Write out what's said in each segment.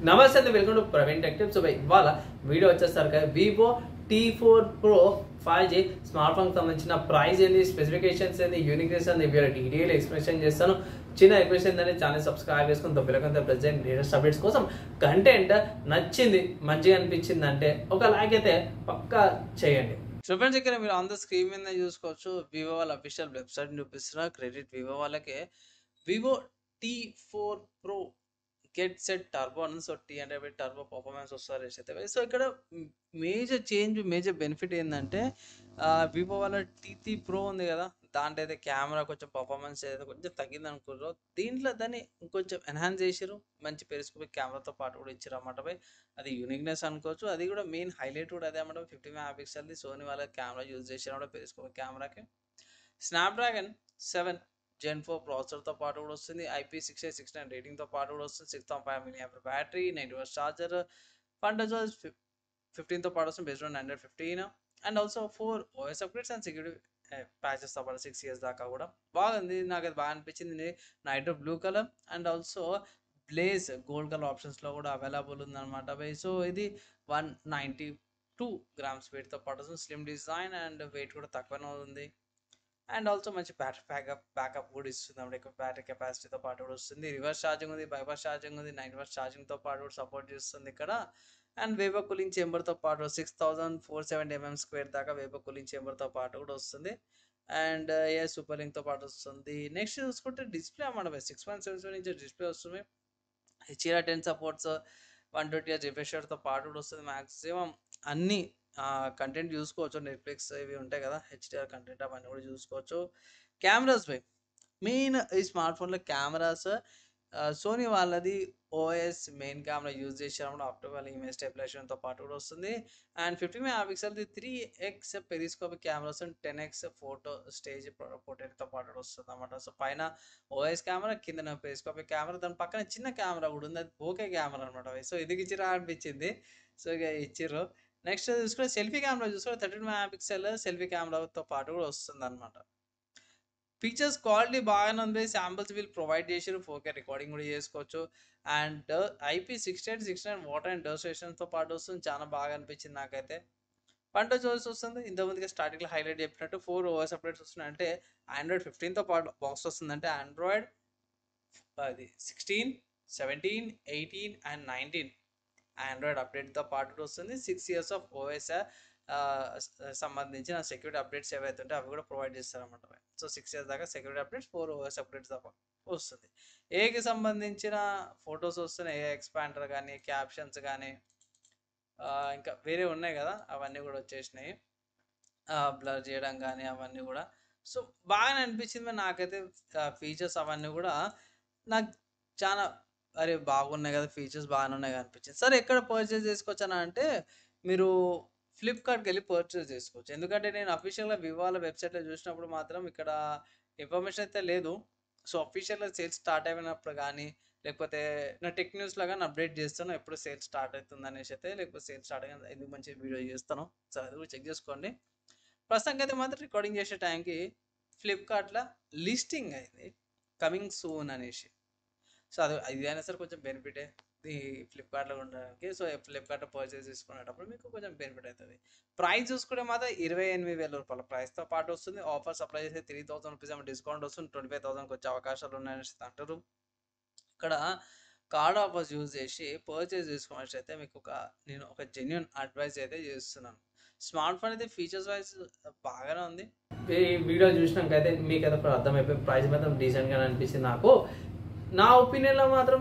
నమస్తే అండి, welcome to Praveen tech tips. ఇవాళ వీడియో వచ్చేసరికి Vivo T4 Pro 5G smart phone సంబంధించిన ప్రైస్ ఏంది, స్పెసిఫికేషన్స్ ఏంది, యూనిక్నెస్ ఏంది, వీడియో డీటెయిల్ ఎక్స్ప్లెనేషన్ చేస్తాను. చిన్న రిక్వెస్ట్ ఏంటంటే ఛానల్ సబ్స్క్రైబ్ చేసుకుని తొప్పిలకంత ప్రెసెంట్ లేటెస్ట్ అప్డేట్స్ కోసం కంటెంట్ నచ్చింది, మంచిగా అనిపించింది అంటే ఒక లైక్ అయితే పక్కా చేయండి. సో ఫ్రెండ్స్, ఇక్కడ మీరు ఆన్ ద స్క్రీన్ మీద చూసుకోవచ్చు, వివో వాళ్ళ అఫీషియల్ వెబ్సైట్ చూపిస్తున్నా. క్రెడిట్ వివో వాళ్ళకే. Vivo T4 Pro get set turbo అని, సో T100 టర్బో పర్ఫార్మెన్స్ వస్తారు అయితే. సో ఇక్కడ మేజర్ చేంజ్, మేజర్ బెనిఫిట్ ఏంటంటే వివో వాళ్ళ T3 Pro ఉంది కదా, దాంట్లో అయితే కెమెరా కొంచెం పర్ఫార్మెన్స్ ఏదైతే కొంచెం తగ్గింది అనుకున్నారు. దీంట్లో దాన్ని ఇంకొంచెం ఎన్హాన్స్ చేసారు, మంచి పెరిస్కోపిక్ కెమెరాతో పాటు కూడా ఇచ్చారు అన్నమాట బై. అది యూనిక్నెస్ అనుకోవచ్చు. అది కూడా మెయిన్ హైలైట్ కూడా అదే అన్నమాట. 50 మెగాపిక్సెల్ది సోనీ వాళ్ళ కెమెరా యూజ్ చేసారు అన్నమాట పెరిస్కోపిక్ కెమెరాకి. స్నాప్డ్రాగన్ 7 Gen 4 ప్రాసెసర్తో పాటు కూడా వస్తుంది. IP6869 రేటింగ్తో పాటు కూడా వస్తుంది. 6.5 mAh బ్యాటరీ, 90W ఛార్జర్, ఫండజోస్ 15తో పాటు వస్తుంది based on 115. And also 4 OS upgrades and security ప్యాచెస్తో పాటు 6 years దాకా కూడా బాగుంది. నాకు అది బాగా అనిపించింది. Night blue colour and also blaze gold colour ఆప్షన్స్లో కూడా అవైలబుల్ ఉందన్నమాట బై. సో ఇది 192 grams వెయిట్తో పాటు వస్తుంది. స్లిమ్ డిజైన్ అండ్ వెయిట్ కూడా తక్కువనే ఉంది. అండ్ ఆల్సో మంచి బ్యాటరీ బ్యాకప్ కూడా ఇస్తుంది అప్పుడు, ఎక్కువ బ్యాటరీ కెపాసిటీతో పాటు కూడా వస్తుంది. రివర్స్ ఛార్జింగ్ ఉంది, బైపాస్ ఛార్జింగ్ ఉంది, 90W ఛార్జింగ్తో పాటు కూడా సపోర్ట్ చేస్తుంది ఇక్కడ. అండ్ వేపర్ కూలింగ్ చేంబర్తో పాటు 6470 mm² దాకా వేపర్ కూలింగ్ చేంబర్తో పాటు కూడా వస్తుంది. అండ్ సూపర్ లింక్తో పాటు వస్తుంది. నెక్స్ట్ చూసుకుంటే డిస్ప్లే అన్నమాట, 6.77 ఇంచ్ డిస్ప్లే వస్తుంది. HDR10 సపోర్ట్స్, 120Hz రిఫ్రెష్ రేట్తో పాటు కూడా వస్తుంది. మ్యాక్సిమం అన్ని కంటెంట్ చూసుకోవచ్చు. నెట్ఫ్లిక్స్ ఇవి ఉంటాయి కదా, HDR కంటెంట్ అవన్నీ కూడా చూసుకోవచ్చు. కెమెరాస్ పై మెయిన్ ఈ స్మార్ట్ ఫోన్లో కెమెరాస్ సోనీ వాళ్ళది OS మెయిన్ కెమెరా యూజ్ చేసారు. ఆప్టికల్ ఇమేజ్ స్టెబిలైజేషన్తో పాటు కూడా వస్తుంది. అండ్ 50 మెగాపిక్సెల్ది 3x periscopic cameras, 10x photo stage పోర్ట్రేట్తో పాటు వస్తుంది అన్నమాట. సో పైన OS కెమెరా, కింద పెరిస్కోపిక్ కెమెరా, దాని పక్కన చిన్న కెమెరా కూడా ఉంది, అది బోకే కెమెరా అనమాట. సో ఇది ఇచ్చిరా అనిపించింది. సో ఇక ఇచ్చిర్రు. నెక్స్ట్ చూసుకుంటే సెల్ఫీ కెమెరా చూసుకుంటే 13 మెగాపిక్సెల్ సెల్ఫీ కెమెరాతో పాటు కూడా వస్తుంది అనమాట. ఫీచర్స్ క్వాలిటీ బాగానే ఉంది. శాంపిల్స్ వీళ్ళు ప్రొవైడ్ చేసారు, 4K రికార్డింగ్ కూడా చేసుకోవచ్చు. And IP6869 water and dust రెసిస్టెన్స్తో పాటు వస్తుంది. చాలా బాగా అనిపించింది నాకైతే. పంట చూసి వస్తుంది. ఇంతకుముందుగా స్టార్టింగ్లో హైలైట్ చెప్పినట్టు 4 OS అప్డేట్స్ వస్తున్నాయి. అంటే Android 15తో పాటు బాక్స్ వస్తుంది. అంటే Android 16, 17, 18 అండ్ 19 ఆండ్రాయిడ్ అప్డేట్తో పాటు వస్తుంది. 6 years ఆఫ్ OS సంబంధించిన సెక్యూరిటీ అప్డేట్స్ ఏవైతే ఉంటే అవి కూడా ప్రొవైడ్ చేస్తారన్నమాట. సో 6 years దాకా సెక్యూరిటీ అప్డేట్స్, 4 OS అప్డేట్స్ దాకా వస్తుంది. ఏకి సంబంధించిన ఫొటోస్ వస్తున్నాయి, ఏ ఎక్స్పాండర్ కానీ, క్యాప్షన్స్ కానీ, ఇంకా వేరే ఉన్నాయి కదా, అవన్నీ కూడా వచ్చేసినాయి. బ్లర్ చేయడం కానీ అవన్నీ కూడా. సో బాగానే అనిపించింది నాకైతే. ఫీచర్స్ అవన్నీ కూడా నాకు చాలా బాగున్నాయి కదా, ఫీచర్స్ బాగానే ఉన్నాయి అనిపించింది. సరే ఎక్కడ పర్చేస్ చేసుకోవచ్చా అంటే మీరు ఫ్లిప్కార్ట్కి వెళ్ళి పర్చేస్ చేసుకోవచ్చు. ఎందుకంటే నేను అఫీషియల్గా వివాల వెబ్సైట్లో చూసినప్పుడు మాత్రం ఇక్కడ ఇన్ఫర్మేషన్ అయితే లేదు. సో అఫీషియల్గా సేల్స్ స్టార్ట్ అయినప్పుడు కానీ, లేకపోతే నా టెక్ న్యూస్లో కానీ అప్డేట్ చేస్తాను ఎప్పుడు సేల్స్ స్టార్ట్ అవుతుంది అనేసి అయితే, లేకపోతే సేల్స్ స్టార్ట్ అయిన ఎందుకు మంచి వీడియో చేస్తాను. సో అది కూడా చెక్ చేసుకోండి. ప్రస్తుతానికి అయితే మాత్రం రికార్డింగ్ చేసే టైంకి ఫ్లిప్కార్ట్లో లిస్టింగ్ అయింది కమింగ్ సూన్ అనేసి. సో అది అయినా సరే కొంచెం బెనిఫిటే ఈ ఫ్లిప్కార్ట్లో ఉండడానికి. సో ఫ్లిప్కార్ట్లో పర్చేస్ చేసుకునేటప్పుడు మీకు కొంచెం బెనిఫిట్ అవుతుంది. ప్రైస్ చూసుకుంటే మాత్రం 28,000 రూపాయల ప్రైస్తో పాటు వస్తుంది. ఆఫర్ సప్లై చేస్తే 3,000 రూపీస్ ఏమో డిస్కౌంట్ వస్తుంది. 25,000కి వచ్చే అవకాశాలు ఉన్నాయని అంటారు. ఇక్కడ కార్డ్ ఆఫర్స్ యూజ్ చేసి పర్చేస్ చేసుకున్నట్లయితే మీకు నేను ఒక జెన్యున్ అడ్వైస్ అయితే చేస్తున్నాను. స్మార్ట్ ఫోన్ అయితే ఫీచర్స్ వైజ్ బాగానే ఉంది. ఈ వీడియో చూసినాకైతే మీకైతే అర్థమైపోయి ప్రైస్ మాత్రం డీసెంట్గానే అనిపిస్తుంది నాకు. నా ఒపీనియన్లో మాత్రం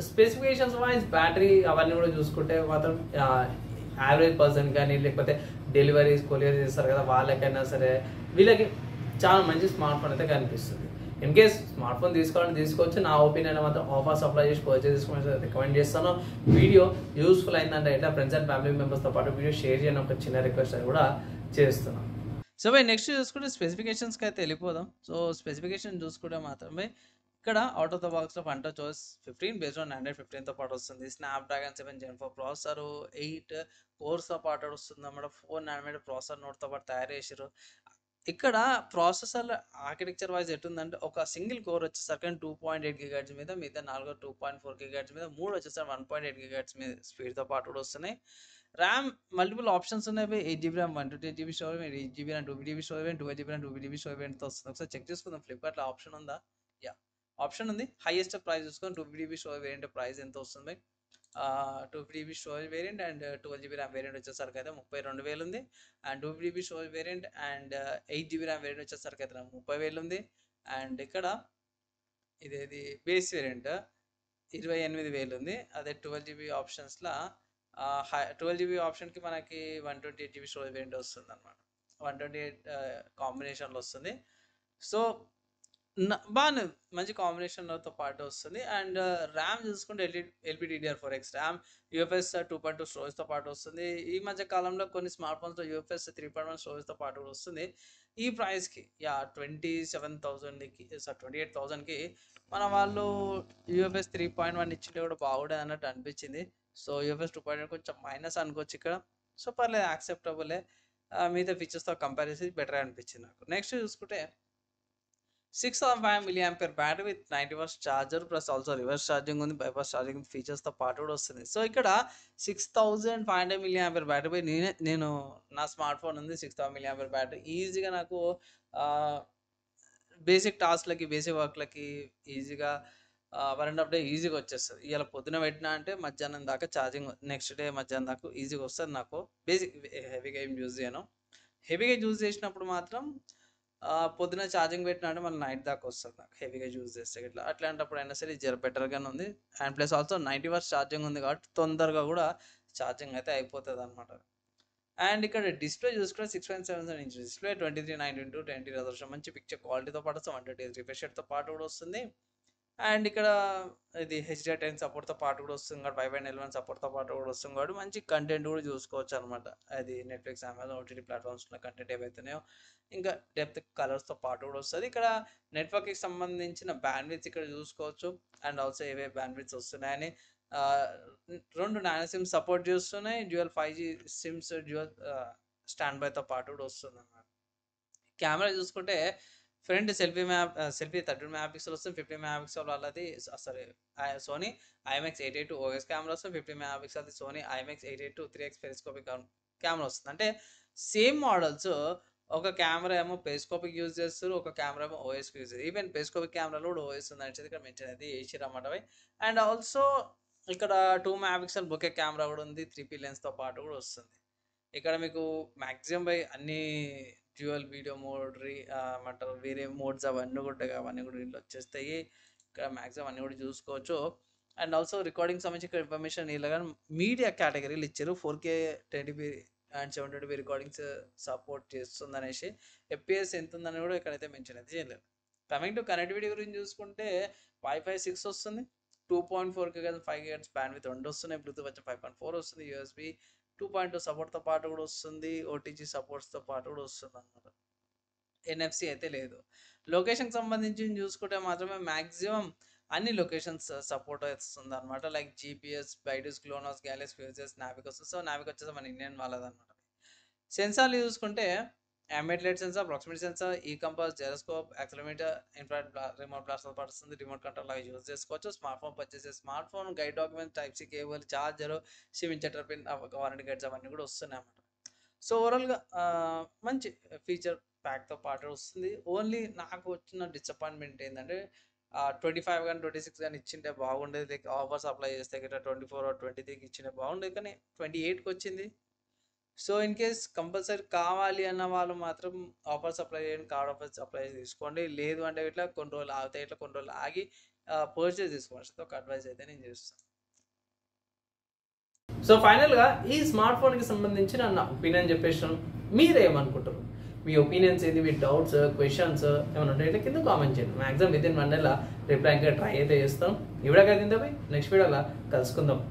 స్పెసిఫికేషన్స్ వైజ్ బ్యాటరీ అవన్నీ కూడా చూసుకుంటే మాత్రం యావరేజ్ పర్సన్ కానీ, లేకపోతే డెలివరీస్ కొరియర్ చేస్తారు కదా, వాళ్ళకైనా సరే వీళ్ళకి చాలా మంచి స్మార్ట్ ఫోన్ అయితే కనిపిస్తుంది. ఇన్ కేస్ స్మార్ట్ ఫోన్ తీసుకోవాలని తీసుకోవచ్చు. నా ఒపీనియన్ మాత్రం ఆఫర్స్ అప్లై చేసి పర్చేస్ చేసుకోవాలని రికమెండ్ చేస్తాను. వీడియో యూస్ఫుల్ అయిందంటే ఇట్లా ఫ్రెండ్స్ అండ్ ఫ్యామిలీ మెంబర్స్తో పాటు వీడియో షేర్ చేయని ఒక చిన్న రిక్వెస్ట్ అని కూడా చేస్తున్నాను. సో నెక్స్ట్ చూసుకుంటే స్పెసిఫికేషన్స్కి అయితే వెళ్ళిపోదాం. సో స్పెసిఫికేషన్ చూసుకుంటే మాత్రమే ఇక్కడ అవుట్ ఆఫ్ ద బాక్స్లో FuntoChorus 15 బేస్డ్ ఆన్ Android 15తో పాటు వస్తుంది. స్నాప్డ్రాగన్ 7 Gen 4 ప్రాసెసర్, 8 కోర్స్తో పాటు వస్తుంది అన్నమాట. 4nm ప్రాసెసర్ నోట్తో పాటు తయారు చేసారు. ఇక్కడ ప్రాసెసర్ ఆర్కిటెక్చర్ వైజ్ ఎట్టుందంటే ఒక సింగిల్ కోర్ వచ్చేసరికి 2.8 గిగాహెర్ట్జ్ మీద, మిగతా 2.4 గిగాహెర్ట్జ్ మీద, 3 వచ్చేసరికి 1.8 గిగాహెర్ట్జ్ మీద స్పీడ్తో పాటు కూడా వస్తున్నాయి. ర్యామ్ మల్టిపుల్ ఆప్షన్స్ ఉన్నాయి. 8 GB RAM, 128 GB storage, 8 GB RAM, 2 GB storage, 12 GB RAM, 2 GB స్టోరేజ్తో వస్తుంది. ఒకసారి చెక్ చేసుకుందాం ఫ్లిప్కార్ట్లో ఆప్షన్ ఉందా. యా, ఆప్షన్ ఉంది. హైయెస్ట్ ప్రైస్ చూసుకొని 2 GB స్టోరేజ్ వేరియంట్ ప్రైస్ ఎంత వస్తుంది. 2 GB storage variant and 12 GB RAM variant వచ్చేసరికి అయితే 32,000 ఉంది. And 2 GB storage variant and 8 GB RAM variant వచ్చేసరికి అయితే 30,000 ఉంది. అండ్ ఇక్కడ ఇదేది బేస్ వేరియంట్ 28,000 ఉంది. అదే 12 GB ఆప్షన్స్లో 12 GB ఆప్షన్కి మనకి 128 GB స్టోరేజ్ వేరియంట్ వస్తుంది అనమాట. 128 కాంబినేషన్లో వస్తుంది. సో బాగానే మంచి కాంబినేషన్తో పాటు వస్తుంది. అండ్ ర్యామ్ చూసుకుంటే LPDDR4X ర్యామ్, UFS 2.2 స్టోరేజ్తో పాటు వస్తుంది. ఈ మధ్య కాలంలో కొన్ని స్మార్ట్ ఫోన్స్లో UFS 3.1 స్టోరేజ్తో పాటు కూడా వస్తుంది. ఈ ప్రైస్కి 27,000కి 28,000కి మన వాళ్ళు UFS 3.1 ఇచ్చింటే కూడా బాగుండేది అన్నట్టు అనిపించింది. సో UFS 2.8 కొంచెం మైనస్ అనుకోవచ్చు ఇక్కడ. సో పర్లేదు, యాక్సెప్టబులే. మిగతా ఫీచర్స్తో కంపేర్ చేసి బెటర్ అనిపించింది నాకు. నెక్స్ట్ చూసుకుంటే 6,500 mAh battery with 90 watts charger plus also reverse charging ఉంది, బైపాస్ ఛార్జింగ్ ఫీచర్స్తో పాటు కూడా వస్తుంది. సో ఇక్కడ 6,500 mAh బ్యాటరీ నేను నా స్మార్ట్ ఫోన్ ఉంది 6,000 mAh బ్యాటరీ. ఈజీగా నాకు బేసిక్ టాస్క్లకి, బేసిక్ వర్క్లకి ఈజీగా 1.5 day ఈజీగా వచ్చేస్తుంది. ఇలా పొద్దున పెట్టినా అంటే మధ్యాహ్నం దాకా ఛార్జింగ్, నెక్స్ట్ డే మధ్యాహ్నం దాకా ఈజీగా వస్తుంది నాకు. బేసిక్ హెవీగా ఏం యూజ్ చేయను. హెవీగా యూజ్ చేసినప్పుడు మాత్రం పొద్దున ఛార్జింగ్ పెట్టినా అంటే మళ్ళీ నైట్ దాకా వస్తుంది నాకు హెవీగా యూజ్ చేస్తే. ఇట్లా అట్లాంటప్పుడు అయినా సరే జర బెటర్గానే ఉంది. And plus also 90 watts charging ఉంది కాబట్టి తొందరగా కూడా ఛార్జింగ్ అయితే అయిపోతుంది అనమాట. అండ్ ఇక్కడ డిస్ప్లే చూసుకుంటే 6.77 inch డిస్ప్లే, 23:9:10 రెజల్యూషన్, మంచి పిక్చర్ క్వాలిటీతో పాటు 120Hz రిఫ్రెష్ రేట్తో పాటు కూడా వస్తుంది. అండ్ ఇక్కడ ఇది HDR10 సపోర్ట్తో పాటు కూడా వస్తుంది కాబట్టి 5.11 సపోర్ట్తో పాటు కూడా వస్తుంది కాబట్టి మంచి కంటెంట్ కూడా చూసుకోవచ్చు అనమాట. అది నెట్ఫ్లిక్స్, అమెజాన్ ఓటీటీ ప్లాట్ఫామ్స్లో కంటెంట్ ఏవైతున్నాయో ఇంకా డెప్త్ కలర్స్తో పాటు కూడా వస్తుంది. ఇక్కడ నెట్వర్క్కి సంబంధించిన బ్యాండ్విడ్త్ ఇక్కడ చూసుకోవచ్చు. అండ్ ఆల్సో ఏవే బ్యాండ్విడ్త్స్ వస్తున్నాయని 2 నానో సిమ్ సపోర్ట్ చేస్తున్నాయి. డ్యూయల్ 5G సిమ్స్, డ్యూయల్ స్టాండ్ బైతో పాటు కూడా వస్తుంది అన్నమాట. కెమెరా చూసుకుంటే ఫ్రంట్ సెల్ఫీ 13 MP వస్తుంది. 50 MP వాళ్ళది సోనీ IMX882 OS కెమెరా వస్తుంది. 50 MP Sony IMX882 3x periscopic camera వస్తుంది. అంటే సేమ్ మోడల్స్, ఒక కెమెరా ఏమో పెరిస్కోపిక్ యూజ్ చేస్తారు, ఒక కెమెరా ఏమో ఓఎస్కి యూజ్ చేస్తారు. ఈవెన్ పెరిస్కోపిక్ కెమెరాలో కూడా ఓఎస్ ఉంది అనేది ఇక్కడ మెన్షన్ అయితే చేసిరన్నమాట. అండ్ ఆల్సో ఇక్కడ 2 MP బొకే కెమెరా కూడా ఉంది, 3P లెన్స్తో పాటు కూడా వస్తుంది. ఇక్కడ మీకు మ్యాక్సిమం అన్ని డ్యూయల్ వీడియో మోడ్, ఏమంటారు వేరే మోడ్స్ అవన్నీ కూడా ఇంట్లో వచ్చేస్తాయి. ఇక్కడ మ్యాక్సిమం అన్నీ కూడా చూసుకోవచ్చు. అండ్ ఆల్సో రికార్డింగ్ సంబంధించి ఇక్కడ ఇన్ఫర్మేషన్ ఇలాగా మీడియా కేటగిరీలు ఇచ్చారు. 4K 1080p and 720p recordings support చేస్తుంది అనేసి. FPS ఎంత ఉందని కూడా ఇక్కడైతే మెన్షన్ అయితే చేయలేదు. కమింగ్ టు కనెక్టివిటీ గురించి చూసుకుంటే Wi-Fi 6 వస్తుంది, 2.4 GHz 5 GHz బ్యాండ్విడ్త్ 2 వస్తున్నాయి, బ్లూటూత్ వచ్చి 5.4 వస్తుంది, USB 2.2 సపోర్ట్తో పాటు కూడా వస్తుంది, OTG సపోర్ట్స్తో పాటు కూడా వస్తుంది అనమాట. NFC అయితే లేదు. లొకేషన్కి సంబంధించి చూసుకుంటే మాత్రమే మ్యాక్సిమం అన్ని లొకేషన్స్ సపోర్ట్ వస్తుంది అనమాట. Like GPS, బైడూస్, GLONASS, Galaxy, futures, Navik వస్తుంది. సో నావిక్ వచ్చేసి మన ఇండియన్ వాళ్ళదన్నమాట. సెన్సార్లు చూసుకుంటే ambient light sensor, proximity sensor, e-compass, gyroscope, accelerometer, infrared remote blast తో పడుతుంది, రిమోట్ కంట్రోల్ లాగా యూజ్ చేసుకోవచ్చు. Smart phone purchase, smart phone guide document, type C cable, charger, SIM injector pin, warranty guides అవన్నీ కూడా వస్తున్నాయి అన్నమాట. సో ఓవరాల్గా మంచి ఫీచర్ ప్యాక్తో పాటు వస్తుంది. ఓన్లీ నాకు వచ్చిన డిసప్పాయింట్మెంట్ ఏంటంటే 25 కానీ 26 కానీ ఇచ్చింటే బాగుండేది. లైక్ ఆఫర్స్ అప్లై చేస్తే గట్రా 24 or 23కి ఇచ్చింటే బాగుండేది, కానీ 28కి వచ్చింది. సో ఇన్ కేస్ కంపల్సరీ కావాలి అన్న వాళ్ళు మాత్రం ఆఫర్స్ అప్లై చేయండి, కార్డ్ ఆఫర్స్ అప్లై తీసుకోండి. లేదు అంటే ఇట్లా కొన్ని రోజులు ఆగుతాయి, ఇట్లా కొన్ని రోజులు ఆగి పర్చేస్ తీసుకోండి. సో ఒక అడ్వైస్ అయితే నేను చేస్తాను. సో ఫైనల్గా ఈ స్మార్ట్ ఫోన్కి సంబంధించి నా ఒపీనియన్ చెప్పేసాను. మీరేమనుకుంటారు? మీ ఒపీనియన్స్ ఏంటి, మీ డౌట్స్, క్వశ్చన్స్ ఏమైనా ఉంటే ఇట్లా కింద కామెంట్ చేయండి. Maximum with in 1 day reply ఇంకా ట్రై అయితే చేస్తాం. ఈ వీడియో కలిగిందా నెక్స్ట్ వీడియోలో కలుసుకుందాం.